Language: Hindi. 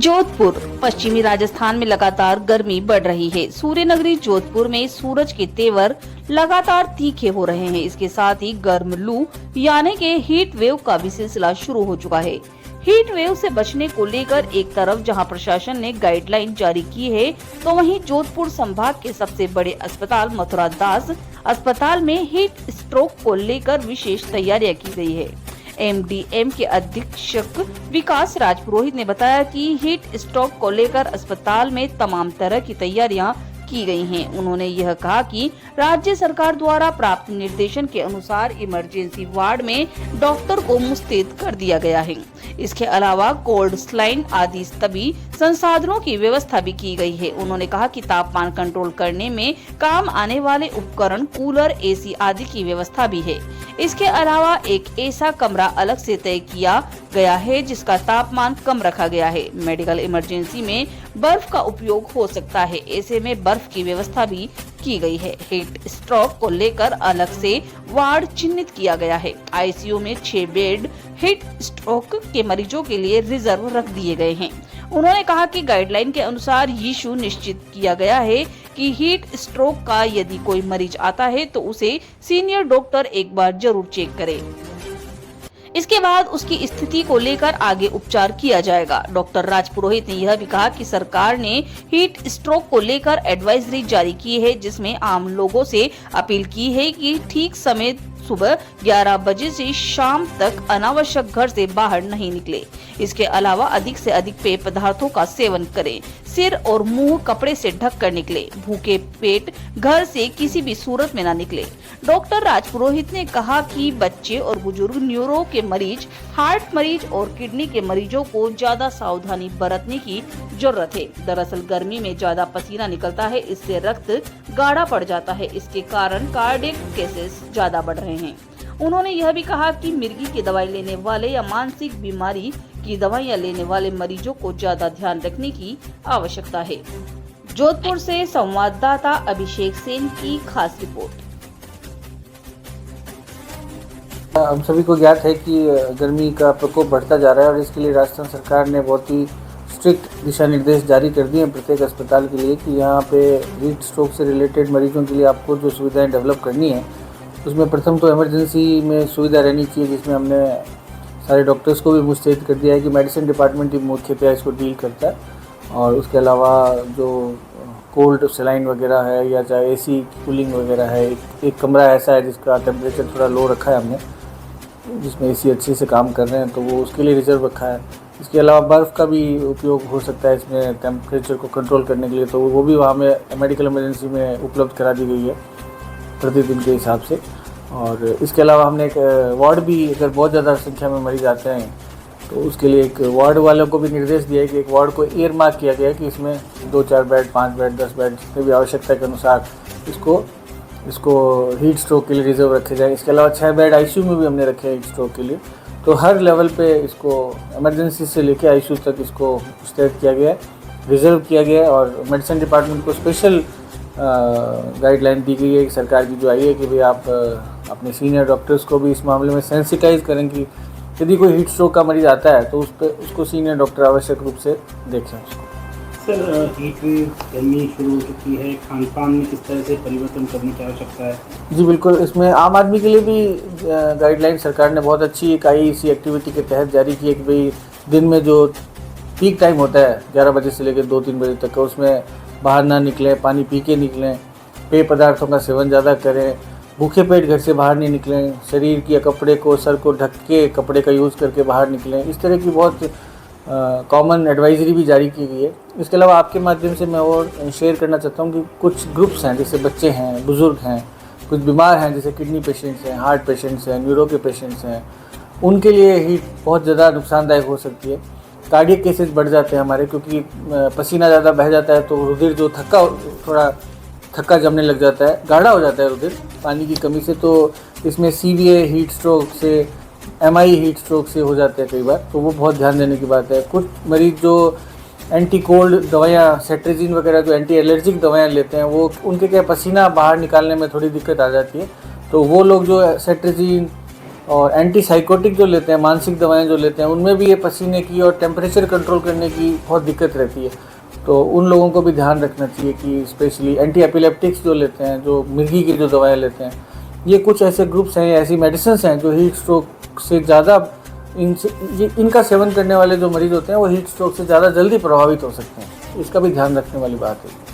जोधपुर पश्चिमी राजस्थान में लगातार गर्मी बढ़ रही है। सूर्य नगरी जोधपुर में सूरज के तेवर लगातार तीखे हो रहे हैं। इसके साथ ही गर्म लू यानी के हीट वेव का भी सिलसिला शुरू हो चुका है। हीट वेव से बचने को लेकर एक तरफ जहां प्रशासन ने गाइडलाइन जारी की है, तो वहीं जोधपुर संभाग के सबसे बड़े अस्पताल मथुरा दास अस्पताल में हीट स्ट्रोक को लेकर विशेष तैयारियां की गई है। एमडीएम के अधीक्षक विकास राज पुरोहित ने बताया कि हीट स्ट्रोक को लेकर अस्पताल में तमाम तरह की तैयारियां की गई हैं। उन्होंने यह कहा कि राज्य सरकार द्वारा प्राप्त निर्देशन के अनुसार इमरजेंसी वार्ड में डॉक्टर को मुस्तैद कर दिया गया है। इसके अलावा कोल्ड स्लाइन आदि सभी संसाधनों की व्यवस्था भी की गई है। उन्होंने कहा कि तापमान कंट्रोल करने में काम आने वाले उपकरण, कूलर, एसी आदि की व्यवस्था भी है। इसके अलावा एक ऐसा कमरा अलग से तय किया गया है जिसका तापमान कम रखा गया है। मेडिकल इमरजेंसी में बर्फ का उपयोग हो सकता है, ऐसे में बर्फ की व्यवस्था भी की गई है। हीट स्ट्रोक को लेकर अलग से वार्ड चिन्हित किया गया है। आईसीयू में 6 बेड हीट स्ट्रोक के मरीजों के लिए रिजर्व रख दिए गए हैं। उन्होंने कहा कि गाइडलाइन के अनुसार ये सुनिश्चित किया गया है कि हीट स्ट्रोक का यदि कोई मरीज आता है तो उसे सीनियर डॉक्टर एक बार जरूर चेक करे। इसके बाद उसकी स्थिति को लेकर आगे उपचार किया जाएगा। डॉक्टर राज पुरोहित ने यह भी कहा कि सरकार ने हीट स्ट्रोक को लेकर एडवाइजरी जारी की है, जिसमें आम लोगों से अपील की है कि ठीक समय सुबह 11 बजे से शाम तक अनावश्यक घर से बाहर नहीं निकले। इसके अलावा अधिक से अधिक पेय पदार्थों का सेवन करें। सिर और मुंह कपड़े से ढक कर निकले। भूखे पेट घर से किसी भी सूरत में न निकले। डॉक्टर राज पुरोहित ने कहा कि बच्चे और बुजुर्ग, न्यूरो के मरीज, हार्ट मरीज और किडनी के मरीजों को ज्यादा सावधानी बरतने की जरूरत है। दरअसल गर्मी में ज्यादा पसीना निकलता है, इससे रक्त गाढ़ा पड़ जाता है। इसके कारण कार्डियक केसेस ज्यादा बढ़ रहे हैं। उन्होंने यह भी कहा कि मिर्गी की दवाई लेने वाले या मानसिक बीमारी की दवाइयां लेने वाले मरीजों को ज्यादा ध्यान रखने की आवश्यकता है। जोधपुर से संवाददाता अभिषेक सेन की खास रिपोर्ट। हम सभी को ज्ञात है कि गर्मी का प्रकोप बढ़ता जा रहा है और इसके लिए राजस्थान सरकार ने बहुत ही स्ट्रिक्ट दिशा निर्देश जारी कर दिए हैं प्रत्येक अस्पताल के लिए कि यहाँ पे हीट स्ट्रोक से रिलेटेड मरीजों के लिए आपको जो सुविधाएं डेवलप करनी है, उसमें प्रथम तो इमरजेंसी में सुविधा रहनी चाहिए, जिसमें हमने सारे डॉक्टर्स को भी मुस्तैद कर दिया है कि मेडिसिन डिपार्टमेंट ही मुख्यतः इसको डील करता है। और उसके अलावा जो कोल्ड सलाइन वगैरह है या चाहे एसी कूलिंग वगैरह है, एक कमरा ऐसा है जिसका टेम्परेचर थोड़ा लो रखा है हमने, जिसमें एसी अच्छे से काम कर रहे हैं, तो वो उसके लिए रिजर्व रखा है। इसके अलावा बर्फ़ का भी उपयोग हो सकता है इसमें टेम्परेचर को कंट्रोल करने के लिए, तो वो भी वहाँ में मेडिकल इमरजेंसी में उपलब्ध करा दी गई है प्रतिदिन के हिसाब से। और इसके अलावा हमने एक वार्ड भी, अगर बहुत ज़्यादा संख्या में मरीज आते हैं तो उसके लिए एक वार्ड वालों को भी निर्देश दिया है कि एक वार्ड को एयर मार्क किया गया है कि इसमें 2-4 बेड, 5 बेड, 10 बेड, जितने भी आवश्यकता के अनुसार इसको हीट स्ट्रोक के लिए रिजर्व रखे जाए। इसके अलावा 6 बेड आईसीयू में भी हमने रखे हैं हीट स्ट्रोक के लिए। तो हर लेवल पे इसको इमरजेंसी से लेकर आईसीयू तक इसको मुस्तैद किया गया है, रिजर्व किया गया है। और मेडिसिन डिपार्टमेंट को स्पेशल गाइडलाइन दी गई है सरकार की जो आई है कि भाई आप अपने सीनियर डॉक्टर्स को भी इस मामले में सेंसिटाइज करें कि यदि कोई हीट स्ट्रोक का मरीज आता है तो उसको सीनियर डॉक्टर आवश्यक रूप से देखें उसको। सर, हीट वेव गर्मी शुरू हो चुकी है, खान पान में किस तरह से परिवर्तन करने की आवश्यकता है? जी बिल्कुल, इसमें आम आदमी के लिए भी गाइडलाइन सरकार ने बहुत अच्छी एक आईईसी एक्टिविटी के तहत जारी की है कि भाई दिन में जो पीक टाइम होता है 11 बजे से लेकर 2-3 बजे तक का, उसमें बाहर ना निकलें, पानी पी के निकलें, पेय पदार्थों का सेवन ज़्यादा करें, भूखे पेट घर से बाहर नहीं निकलें, शरीर के कपड़े को, सर को ढक के कपड़े का यूज़ करके बाहर निकलें। इस तरह की बहुत कॉमन एडवाइजरी भी जारी की गई है। इसके अलावा आपके माध्यम से मैं और शेयर करना चाहता हूँ कि कुछ ग्रुप्स हैं, जैसे बच्चे हैं, बुज़ुर्ग हैं, कुछ बीमार हैं, जैसे किडनी पेशेंट्स हैं, हार्ट पेशेंट्स हैं, न्यूरो के पेशेंट्स हैं, उनके लिए हीट बहुत ज़्यादा नुकसानदायक हो सकती है। कार्डियक केसेस बढ़ जाते हैं हमारे, क्योंकि पसीना ज़्यादा बह जाता है तो रुधिर जो थोड़ा थक्का जमने लग जाता है, गाढ़ा हो जाता है रुधिर पानी की कमी से। तो इसमें सीवीए हीट स्ट्रोक से, एमआई हीट स्ट्रोक से हो जाते हैं कई बार, तो वो बहुत ध्यान देने की बात है। कुछ मरीज जो एंटी कोल्ड दवाइयाँ, सेट्रेजिन वगैरह जो एंटी एलर्जिक दवाइयाँ लेते हैं, वो उनके क्या पसीना बाहर निकालने में थोड़ी दिक्कत आ जाती है, तो वो लोग जो सेट्रेजिन और एंटी साइकोटिक जो लेते हैं, मानसिक दवाएं जो लेते हैं, उनमें भी ये पसीने की और टेम्परेचर कंट्रोल करने की बहुत दिक्कत रहती है। तो उन लोगों को भी ध्यान रखना चाहिए कि स्पेशली एंटी एपिलेप्टिक्स जो लेते हैं, जो मिर्गी की जो दवाएं लेते हैं, ये कुछ ऐसे ग्रुप्स हैं, ऐसी मेडिसिन्स हैं जो हीट स्ट्रोक से ज़्यादा इनका सेवन करने वाले जो मरीज़ होते हैं वो हीट स्ट्रोक से ज़्यादा जल्दी प्रभावित हो सकते हैं। इसका भी ध्यान रखने वाली बात है।